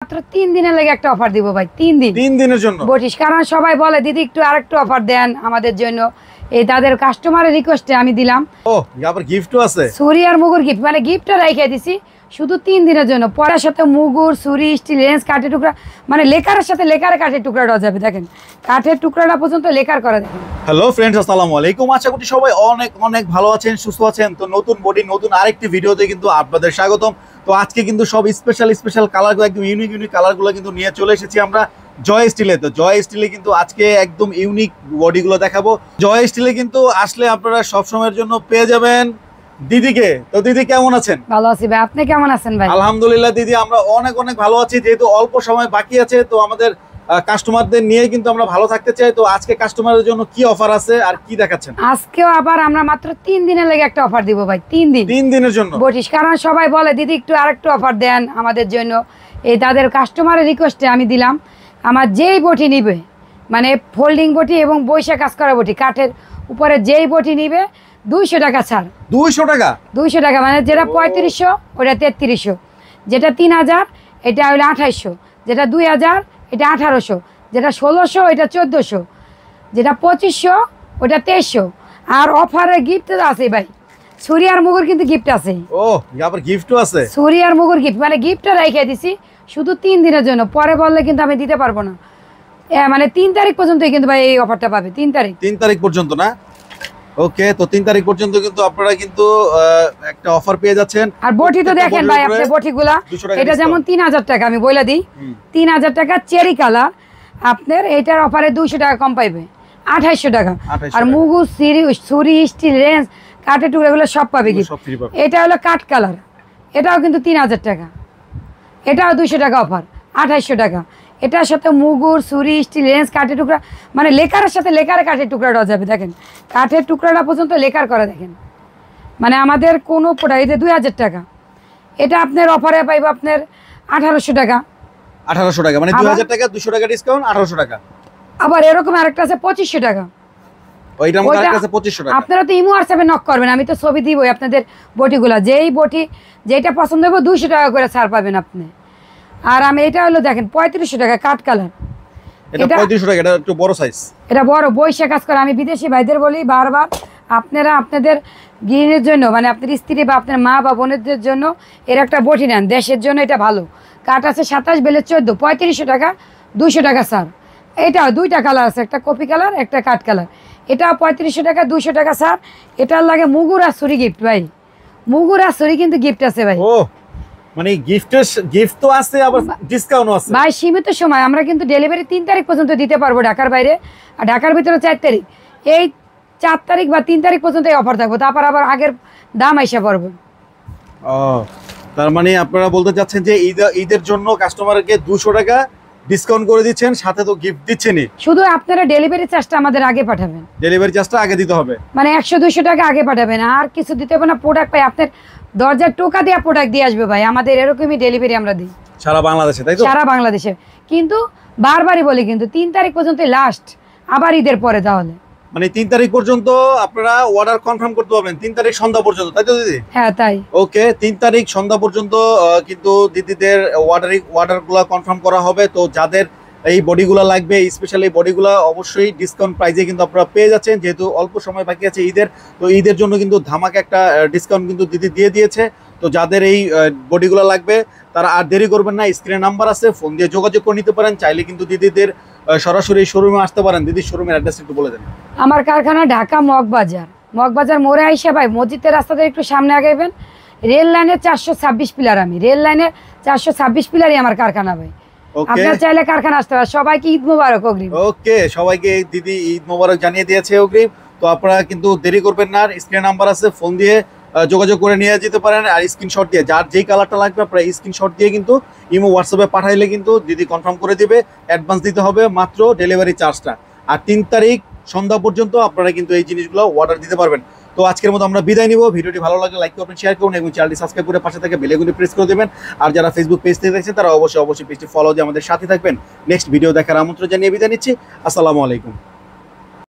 মাত্র 3 দিনের লাগে একটা অফার দিব ভাই। 3 দিনের জন্য বটিস, কারণ সবাই বলে দিদি একটু আরেকটু অফার দেন আমাদের জন্য। এই তাদের কাস্টমারের রিকোয়েস্টে আমি দিলাম। ও আবার গিফটও আছে, ছুরি আর মুগুর গিফট, মানে গিফটটা রেখে দিছি শুধু 3 দিনের জন্য। পরের সাথে মুগুর, ছুরি, স্টিল লেন্স, কাঠের টুকরা, মানে লেকারের সাথে লেকারে কাঠের টুকরাটা যাবে। দেখেন কাঠের টুকরাটা পর্যন্ত লেকার করে দেখেন। হ্যালো ফ্রেন্ডস, আসসালামু আলাইকুম। আশা করি সবাই অনেক অনেক ভালো আছেন, সুস্থ আছেন। তো নতুন বডি নতুন আরেকটি ভিডিওতে কিন্তু আপনাদের স্বাগতম। তো আজকে কিন্তু সব স্পেশাল কালারগুলো, একদম ইউনিক কালারগুলো কিন্তু নিয়ে চলে এসেছি আমরা জয় স্টিলে। তো জয় স্টিলে কিন্তু আজকে একদম ইউনিক বডিগুলো দেখাবো। জয় স্টিলে কিন্তু আসলে আপনারা সব সময়ের জন্য পেয়ে যাবেন দিদিকে। তো দিদি কেমন আছেন? ভালো আছি ভাই, আপনি কেমন আছেন ভাই? আলহামদুলিল্লাহ দিদি, আমরা অনেক অনেক ভালো আছি। যেহেতু অল্প সময় বাকি আছে, তো আমাদের কাস্টমারদের নিয়ে কিন্তু আমরা ভালো থাকতে চাই। তো আজকে কাস্টমারের জন্য কি অফার আছে আর কি দেখাচ্ছেন? আজকেও আবার আমরা মাত্র 3 দিনের লাগে একটা অফার দিব ভাই। 3 দিনের জন্য বটিস, কারণ সবাই বলে দিদি একটু আরেকটু অফার দেন আমাদের জন্য। এই তাদের কাস্টমারের রিকোয়েস্টে আমি দিলাম। আমার যেই বটি নিবে, মানে ফোল্ডিং বটি এবং বৈশা কাজ করা বটি, কাঠের উপরে যেই বটি নিবে 200 টাকা ছাড়। 200 টাকা? 200 টাকা, মানে যেটা 3500 ওটা 3300, যেটা 3000 এটা হলো 2800, যেটা 2000 এটা 1800, যেটা 1600 এটা 1400, যেটা 2500 ওটা 2300। আর অফারে গিফট আছে ভাই, ছুরি আর মুগুর কিন্তু গিফট আছে। ও আবার গিফটও আছে? ছুরি আর মুগুর গিফট, মানে গিফটটা রেখে দিছি শুধু 3 দিনের জন্য। পরে বললে কিন্তু আমি দিতে পারবো না। মানে 3 তারিখ পর্যন্তই কিন্তু ভাই এই অফারটা পাবে। 3 তারিখ পর্যন্ত না? ওকে, তো 3 তারিখ পর্যন্ত কিন্তু আপনারা কিন্তু একটা অফার পেয়ে যাচ্ছেন। আর বটি তো দেখেন ভাই, আপনি বটিগুলা, এটা যেমন 3000 টাকা, আমি বলে দিই 3000 টাকা চেরি কালার, আপনার এটার অফারে 200 টাকা কম পাইবে, 2800 টাকা। আর মুগু, ছুরি, স্টিল রেঞ্জ, কাঠের টুকরাগুলো সব পাবে কি। এটা হলো কাঠ কালার, এটাও কিন্তু 3000 টাকা, এটাও 200 টাকা অফার, 2800 টাকা। এটার সাথে মুগুর, ছুরি, স্টিল লেন্স, কাঠের টুকরা, মানে লেকারের সাথে লেকারে কাঠের টুকরাটা যাবে। দেখেন কাঠের টুকরাটা পর্যন্ত লেকার করে দেখেন, মানে আমাদের কোনো প্রোডাক্ট। এটা 2000 টাকা, এটা আপনার অফারে পাইব আপনার 1800 টাকা। 1800 টাকা মানে 2000 টাকা, 200 টাকা ডিসকাউন্ট, 1800 টাকা। আবার এরকম আরেকটা আছে 2500 টাকা। ওইটার মধ্যে আরেকটা আছে 2500 টাকা। আপনারা তো ইমো হোয়াটসঅ্যাপে নক করবেন, আমি তো ছবি দিবই আপনাদের বটিগুলা। যেই বটি যেটা পছন্দ হবে 200 টাকা করে ছাড় পাবেন আপনি। আর আমি এটা হলো দেখেন 3500 টাকা কাঠ কালার। এটা 3500 টাকা, এটা একটু বড় সাইজ। এটা বড় বৈশা কাজ করে। আমি বিদেশি ভাইদের বলি বারবার, আপনারা আপনাদের গৃহিণীর জন্য, মানে আপনার স্ত্রী বা আপনার মা বা বোনদের জন্য এর একটা বটি নেন, দেশের জন্য এটা ভালো। কাঠ আছে 27 বেলে 14, 3500 টাকা, 200 টাকা স্যার। এটাও 2টা কালার আছে, একটা কপি কালার একটা কাঠ কালার। এটাও 3500 টাকা, 200 টাকা স্যার। এটার লাগে মুগুর আর ছুরি গিফট ভাই, মুগুর আর ছুরি কিন্তু গিফট আছে ভাই। ও মানে গিফট তো আছে, আবার ডিসকাউন্টও আছে ভাই। সীমিত সময়, আমরা কিন্তু ডেলিভারি 3 তারিখ পর্যন্ত দিতে পারবো ঢাকার বাইরে, আর ঢাকার ভিতরে 4 তারিখ। এই 4 তারিখ বা 3 তারিখ পর্যন্ত এই অফার থাকবো, তারপর আবার আগের দাম আইসা পড়বে। ও তার মানে আপনারা বলতে চাচ্ছেন যে ঈদের জন্য কাস্টমারকে 200 টাকা ডিসকাউন্ট করে দিচ্ছেন, সাথে তো গিফট দিচ্ছেনই। শুধু আপনারা ডেলিভারি চার্জটা আমাদের আগে পাঠাবেন, ডেলিভারি চার্জটা আগে দিতে হবে, মানে 100-200 টাকা আগে পাঠাবেন, আর কিছু দিতে হবে না। প্রোডাক্ট পাই আপনার দরজার টোকা দিয়ে প্রোডাক্ট দিয়ে আসবে ভাই। আমাদের এরকমই ডেলিভারি আমরা দিই সারা বাংলাদেশে, তাই তো? সারা বাংলাদেশে। কিন্তু বারবারই বলি কিন্তু 3 তারিখ পর্যন্ত লাস্ট, আবার ঈদের পরে। তাহলে মানে 3 তারিখ পর্যন্ত আপনারা অর্ডার কনফার্ম করতে পারবেন, 3 তারিখ সন্ধ্যা পর্যন্ত, তাই তো দিদি? হ্যাঁ তাই। ওকে, 3 তারিখ সন্ধ্যা পর্যন্ত কিন্তু দিদিদের অর্ডারগুলো কনফার্ম করা হবে। তো যাদের এই বডিগুলো লাগবে, স্পেশালি বডিগুলো অবশ্যই ডিসকাউন্ট প্রাইসে কিন্তু আপনারা পেয়ে যাচ্ছেন, যেহেতু অল্প সময় বাকি আছে ঈদের। তো ঈদের জন্য কিন্তু ধামাকা একটা ডিসকাউন্ট কিন্তু দিদি দিয়ে দিয়েছে। তো যাদের এই বডিগুলো লাগবে তারা আর দেরি করবেন না, স্ক্রিনে নাম্বার আছে, ফোন দিয়ে যোগাযোগ করে নিতে পারেন। চাইলে কিন্তু দিদিদের সরাসরি শোরুমে আসতে পারেন। দিদির শোরুমের অ্যাড্রেস একটু বলে দেন। আমার কারখানা ঢাকা মগবাজার মোড়ে আইসা ভাই, মসজিদের রাস্তাতে একটু সামনে আগাইবেন, রেল লাইনের 426 পিলার। আমি রেল লাইনের 426 পিলারই আমার কারখানা ভাই। আপনারা চাইলে কারখানা আসতে পারেন। সবাইকে ঈদ মোবারক অগ্রিম। ওকে, সবাইকে দিদি ঈদ মোবারক জানিয়ে দিয়েছে অগ্রিম। তো আপনারা কিন্তু দেরি করবেন না, স্ক্রিনে নাম্বার আছে, ফোন দিয়ে যোগাযোগ করে নিয়ে যেতে পারেন। আর স্ক্রিনশট দিয়ে যার যেই কালারটা লাগবে আপনারা স্ক্রিনশট দিয়ে কিন্তু ইমো হোয়াটসঅ্যাপে পাঠাইলে কিন্তু দিদি কনফার্ম করে দিবে। অ্যাডভান্স দিতে হবে মাত্র ডেলিভারি চার্জটা। আর 3 তারিখ সন্ধ্যা পর্যন্ত আপনারা কিন্তু এই জিনিসগুলো অর্ডার দিতে পারবেন। তো আজকের মতো আমরা বিদায় নিব। ভিডিওটি ভালো লাগলে লাইক করবেন, শেয়ার করুন এবং চ্যানেলটি সাবস্ক্রাইব করে পাশে থেকে বেল আইকনটি প্রেস করে দেবেন। আর যারা ফেসবুক পেজ থেকে দেখছেন তারা অবশ্যই পেজটি ফলো দিয়ে আমাদের সাথে থাকবেন। নেক্সট ভিডিও দেখার আমন্ত্রণ জানিয়ে বিদায় নিচ্ছি। আসসালামু আলাইকুম।